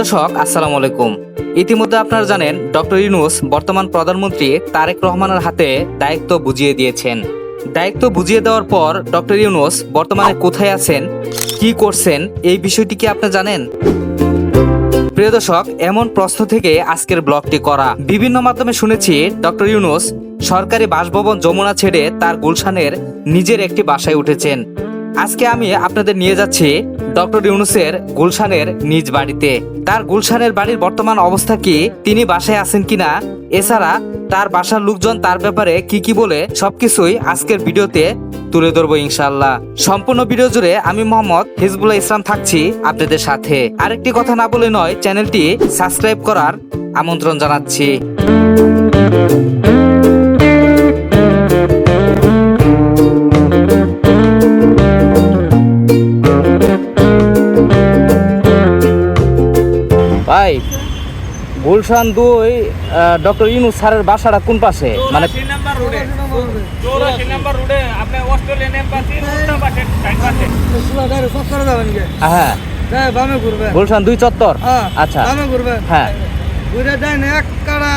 দর্শক আসসালামু আলাইকুম। ইতিমধ্যে আপনারা জানেন ডক্টর ইউনূস বর্তমান প্রধানমন্ত্রী তারেক রহমানের হাতে দায়িত্ব বুঝিয়ে দিয়েছেন। দায়িত্ব বুঝিয়ে দেওয়ার পর ডক্টর ইউনূস বর্তমানে কোথায় আছেন, কি করছেন, এই বিষয়টি কি আপনি জানেন? প্রিয় দর্শক, এমন প্রশ্ন থেকে আজকের ব্লগটি করা। বিভিন্ন মাধ্যমে শুনেছি ডক্টর ইউনূস সরকারি বাসভবন যমুনা ছেড়ে তার গুলশানের নিজের একটি বাসায় উঠেছেন। আজকে আমি আপনাদের নিয়ে যাচ্ছি ডক্টর ইউনূসের গুলশানের নিজ বাড়িতে। তার গুলশানের বাড়ির বর্তমান অবস্থা কি, তিনি বাসায় আছেন কিনা, এছাড়া তার বাসার লোকজন তার ব্যাপারে কি বলে, সবকিছুই আজকের ভিডিওতে তুলে ধরবো ইনশাআল্লাহ। সম্পূর্ণ ভিডিও জুড়ে আমি মোহাম্মদ হিজবুল্লাহ ইসলাম থাকছি আপনাদের সাথে। আরেকটি কথা না বলে নয়, চ্যানেলটি সাবস্ক্রাইব করার আমন্ত্রণ জানাচ্ছি। ভাই, গুলশান 2 ডক্টর ইউনূস স্যারের বাসাটা কোন পাশে? মানে 84 নাম্বার রোডে আপনি অস্ট্রেলিয়ান এম্বাসি উত্তর পাশে ডান পাশে চত্বরে যাবেন কি? হ্যাঁ, বামে ঘুরবে। গুলশান 2 চত্বর। আচ্ছা, বামে ঘুরবে। হ্যাঁ, ঘুরে ডাইনে এক কাড়া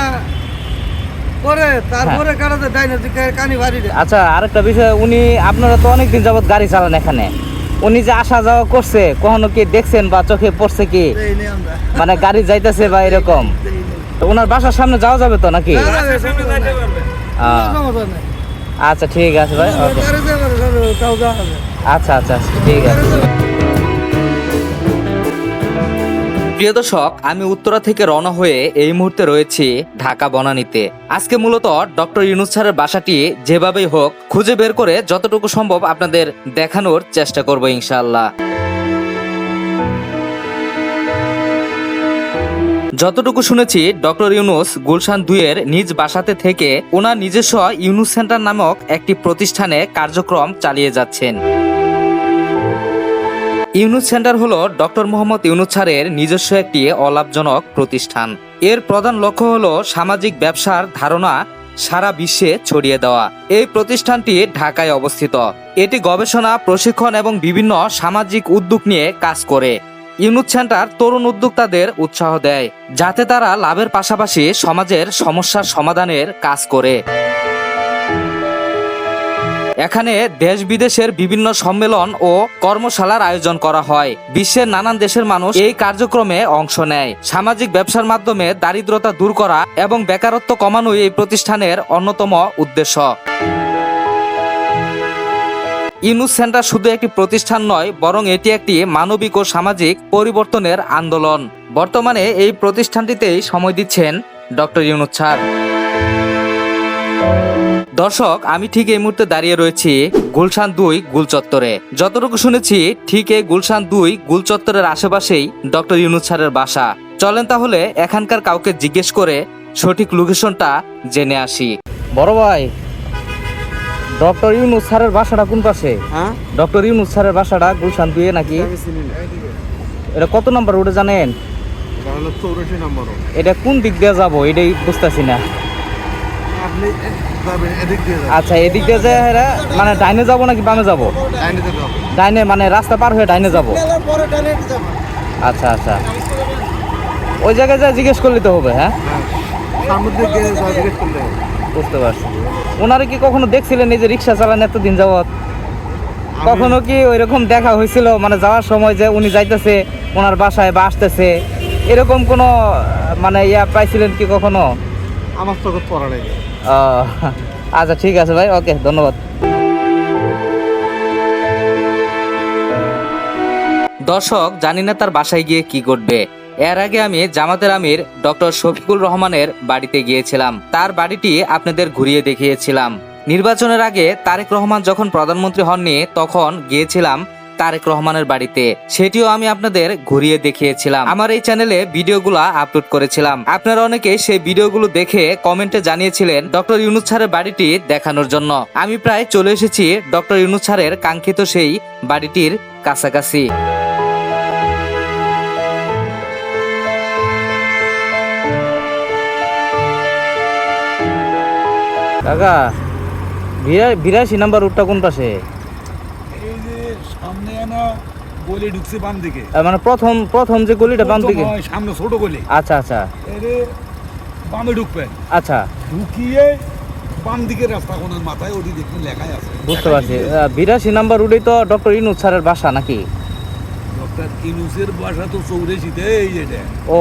পরে তারপরে কাড়াতে ডাইনে দিকে কানি বাড়ি দেয়। আচ্ছা, আরেকটা বিষয়, উনি আপনারা তো অনেকদিন যাবত গাড়ি চালান এখানে, উনি যে আসা যাওয়া করছে কখনো কি দেখছেন বা চোখে পড়ছে কি, দেই নেই আমরা। মানে গাড়ি যাইতেছে বা এরকম? দেই নেই। তো ওনার বাসার সামনে যাওয়া যাবে তো নাকি? না, না, সামনে যাইতে পারবে। সমস্যা নেই। আচ্ছা ঠিক আছে ভাই, ওকে। গাড়ি যাবে, তাও যাওয়া যাবে। আচ্ছা আচ্ছা ঠিক আছে। প্রিয় দর্শক, আমি উত্তরা থেকে রওনা হয়ে এই মুহূর্তে রয়েছি ঢাকা বনানীতে। আজকে মূলত ডক্টর ইউনূস স্যারের বাসাটি যেভাবেই হোক খুঁজে বের করে যতটুকু সম্ভব আপনাদের দেখানোর চেষ্টা করব ইনশাআল্লাহ। যতটুকু শুনেছি, ডক্টর ইউনূস গুলশান 2 এর নিজ বাসাতে থেকে ওনার নিজস্ব ইউনূস সেন্টার নামক একটি প্রতিষ্ঠানে কার্যক্রম চালিয়ে যাচ্ছেন। ইউনূস সেন্টার হলো ডক্টর মোহাম্মদ ইউনূস স্যারের নিজস্ব একটি অলাভজনক প্রতিষ্ঠান। এর প্রধান লক্ষ্য হলো সামাজিক ব্যবসার ধারণা সারা বিশ্বে ছড়িয়ে দেওয়া। এই প্রতিষ্ঠানটি ঢাকায় অবস্থিত। এটি গবেষণা, প্রশিক্ষণ এবং বিভিন্ন সামাজিক উদ্যোগ নিয়ে কাজ করে। ইউনূস সেন্টার তরুণ উদ্যোক্তাদের উৎসাহ দেয় যাতে তারা লাভের পাশাপাশি সমাজের সমস্যার সমাধানের কাজ করে। এখানে দেশ বিদেশের বিভিন্ন সম্মেলন ও কর্মশালার আয়োজন করা হয়। বিশ্বের নানান দেশের মানুষ এই কার্যক্রমে অংশ নেয়। সামাজিক ব্যবসার মাধ্যমে দারিদ্রতা দূর করা এবং বেকারত্ব কমানোই এই প্রতিষ্ঠানের অন্যতম উদ্দেশ্য। ইউনূস সেন্টার শুধু একটি প্রতিষ্ঠান নয়, বরং এটি একটি মানবিক ও সামাজিক পরিবর্তনের আন্দোলন। বর্তমানে এই প্রতিষ্ঠানটিতেই সময় দিচ্ছেন ডক্টর ইউনূস স্যার। দর্শক, আমি ঠিক এই মুহূর্তে দাঁড়িয়ে রয়েছি গুলশান 2 গুল চত্বরে। যতটুকু শুনেছি, ঠিক এই গুলশান 2 গুল চত্বরের আশেপাশেই ডক্টর ইউনূস স্যারের বাসা। চলেন তাহলে এখানকার কাউকে জিজ্ঞেস করে সঠিক লোকেশনটা জেনে আসি। বড় ভাই, ডক্টর ইউনূস স্যারের বাসাটা কোন পাশে? ডক্টর ইউনূস স্যারের বাসাটা গুলশান 2 নাকি? এটা কত নম্বর রোডে জানেন? 84 নম্বর। এটা কোন দিক দিয়ে যাবো এটাই বুঝতেছি না। আপনি যাবেন এদিক দিয়ে যাবেন। আচ্ছা, এদিক দিয়ে যায়, মানে ডাইনে যাবো নাকি বামে যাবো? ডাইনে যাবেন। ডাইনে মানে রাস্তা পার হয়ে ডাইনে যাবো? পরে ডাইনে যাবেন। আচ্ছা আচ্ছা, ওই জায়গায় যা জিজ্ঞেস করলে তো হবে। হ্যাঁ, সামনের দিকে জিজ্ঞেস করতে হবে। বুঝতে পারছি। ওনারে কি কখনো দেখছিলেন এই যে রিক্সা চালান এতদিন যাবত? কখনো কি ওইরকম দেখা হয়েছিল, মানে যাওয়ার সময় যে উনি যাইতেছে ওনার বাসায় বা আসতেছে, এরকম কোনো মানে পাইছিলেন কি কখনো? আমার চোখে পড়া নেই। আচ্ছা ঠিক আছে ভাই, ওকে, ধন্যবাদ। দর্শক, জানি না তার বাসায় গিয়ে কি করবে। এর আগে আমি জামাতের আমির ডক্টর শফিকুল রহমানের বাড়িতে গিয়েছিলাম। তার বাড়িটি আপনাদের ঘুরিয়ে দেখিয়েছিলাম। নির্বাচনের আগে তারেক রহমান যখন প্রধানমন্ত্রী হননি, তখন গিয়েছিলাম তারেক রহমানের বাড়িতে, সেটিও আমি আপনাদের ঘুরিয়ে দেখিয়েছিলাম। আমার এই চ্যানেলে ভিডিওগুলো আপলোড করেছিলাম। আপনারা অনেকে সেই ভিডিওগুলো দেখে কমেন্টে জানিয়েছিলেন ডক্টর ইউনূস স্যারের বাড়িটি দেখানোর জন্য। আমি প্রায় চলে এসেছি ডক্টর ইউনূস স্যারের কাঙ্ক্ষিত সেই বাড়িটির কাছাকাছি। কাকা, 82 নাম্বার রুটটা কোন পাশে? এই যে সামনে গলি ঢুকছে বাম দিকে, মানে প্রথম প্রথম যে গলিটা বাম দিকে। প্রথম হয় সামনে ছোট গলি, আচ্ছা আচ্ছা এর বামে ঢুকবেন, আচ্ছা, ঢুকিয়ে বাম দিকের রাস্তা কোনার মাথায় ওটি দেখবেন লেখাই আছে। বুঝতে পারছি। 82 নম্বর রোডেই তো ডক্টর ইউনূস স্যারের বাসা নাকি? ডক্টর ইউনূসের বাসা তো 84-তে, এই যেটা ও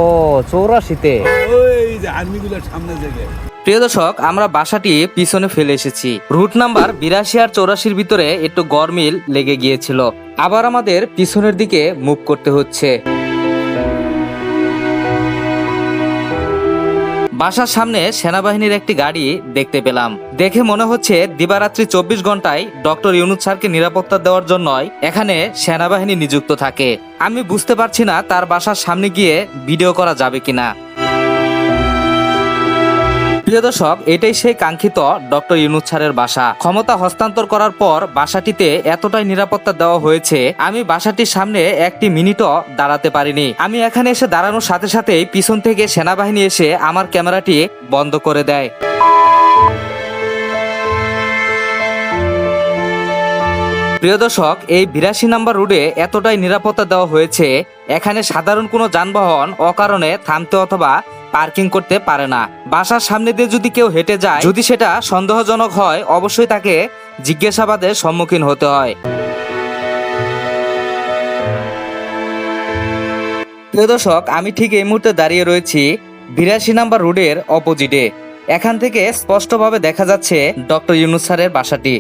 84-তে। ওই যে আর্মিগুলোর সামনে জায়গায়। প্রিয় দর্শক, আমরা বাসাটি পিছনে ফেলে এসেছি। রুট নাম্বার 82 আর 84-র ভিতরে একটু গরমিল লেগে গিয়েছিল, আবার আমাদের পিছনের দিকে মুভ করতে হচ্ছে। বাসার সামনে সেনাবাহিনীর একটি গাড়ি দেখতে পেলাম। দেখে মনে হচ্ছে দিবারাত্রি 24 ঘন্টায় ডক্টর ইউনূস স্যারকে নিরাপত্তা দেওয়ার জন্যই এখানে সেনাবাহিনী নিযুক্ত থাকে। আমি বুঝতে পারছি না তার বাসার সামনে গিয়ে ভিডিও করা যাবে কিনা। প্রিয় দর্শক, এটাই সেই কাঙ্ক্ষিত ডক্টর ইউনূস স্যারের বাসা। ক্ষমতা হস্তান্তর করার পর বাসাটিতে এতটাই নিরাপত্তা দেওয়া হয়েছে, আমি বাসাটির সামনে একটি মিনিটও দাঁড়াতে পারিনি। আমি এখানে এসে দাঁড়ানোর সাথে সাথেই পিছন থেকে সেনাবাহিনী এসে আমার ক্যামেরাটি বন্ধ করে দেয়। প্রিয় দর্শক, এই 82 নম্বর রোডে এতটাই নিরাপত্তা দেওয়া হয়েছে, এখানে সাধারণ কোনো যানবাহন অকারণে থামতে অথবা পার্কিং করতে পারে না। বাসার সামনে দিয়ে যদি কেউ হেঁটে যায়, যদি সেটা সন্দেহজনক হয়, অবশ্যই তাকে জিজ্ঞাসাবাদের সম্মুখীন হতে হয়। প্রিয় দর্শক, আমি ঠিক এই মুহূর্তে দাঁড়িয়ে রয়েছি 82 নম্বর রোডের অপোজিটে। এখান থেকে স্পষ্টভাবে দেখা যাচ্ছে ডক্টর ইউনূস স্যারের বাসাটি।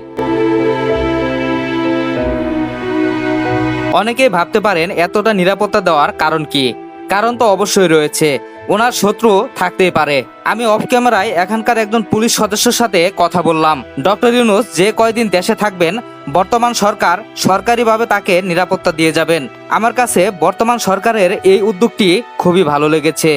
অনেকেই ভাবতে পারেন এতটা নিরাপত্তা দেওয়ার কারণ কি? কারণ তো অবশ্যই রয়েছে, ওনার শত্রু থাকতেই পারে। আমি অফ ক্যামেরায় এখানকার একজন পুলিশ সদস্যের সাথে কথা বললাম। ডক্টর ইউনূস যে কয়দিন দেশে থাকবেন, বর্তমান সরকার সরকারিভাবে তাকে নিরাপত্তা দিয়ে যাবেন। আমার কাছে বর্তমান সরকারের এই উদ্যোগটি খুবই ভালো লেগেছে।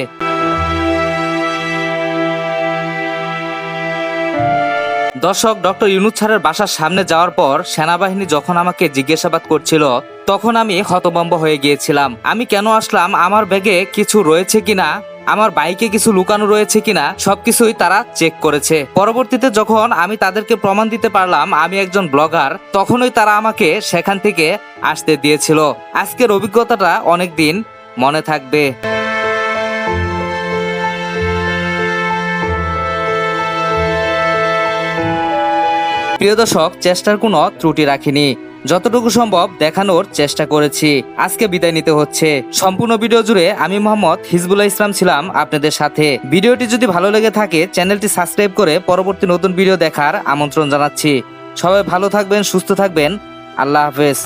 দর্শক, ডক্টর ইউনূস স্যারের বাসার সামনে যাওয়ার পর সেনাবাহিনী যখন আমাকে জিজ্ঞাসাবাদ করছিল, তখন আমি হতভম্ব হয়ে গিয়েছিলাম। আমি কেন আসলাম, আমার ব্যাগে কিছু রয়েছে কিনা, আমার বাইকে কিছু লুকানো রয়েছে কিনা, সবকিছুই তারা চেক করেছে। পরবর্তীতে যখন আমি তাদেরকে প্রমাণ দিতে পারলাম আমি একজন ব্লগার, তখনই তারা আমাকে সেখান থেকে আসতে দিয়েছিল। আজকের অভিজ্ঞতাটা অনেকদিন মনে থাকবে। প্রিয় দর্শক, চেষ্টার কোনো ত্রুটি রাখিনি, যতটুকু সম্ভব দেখানোর চেষ্টা করেছি। আজকে বিদায় নিতে হচ্ছে। সম্পূর্ণ ভিডিও জুড়ে আমি মোহাম্মদ হিজবুল্লাহ ইসলাম ছিলাম আপনাদের সাথে। ভিডিওটি যদি ভালো লেগে থাকে চ্যানেলটি সাবস্ক্রাইব করে পরবর্তী নতুন ভিডিও দেখার আমন্ত্রণ জানাচ্ছি। সবাই ভালো থাকবেন, সুস্থ থাকবেন। আল্লাহ হাফেজ।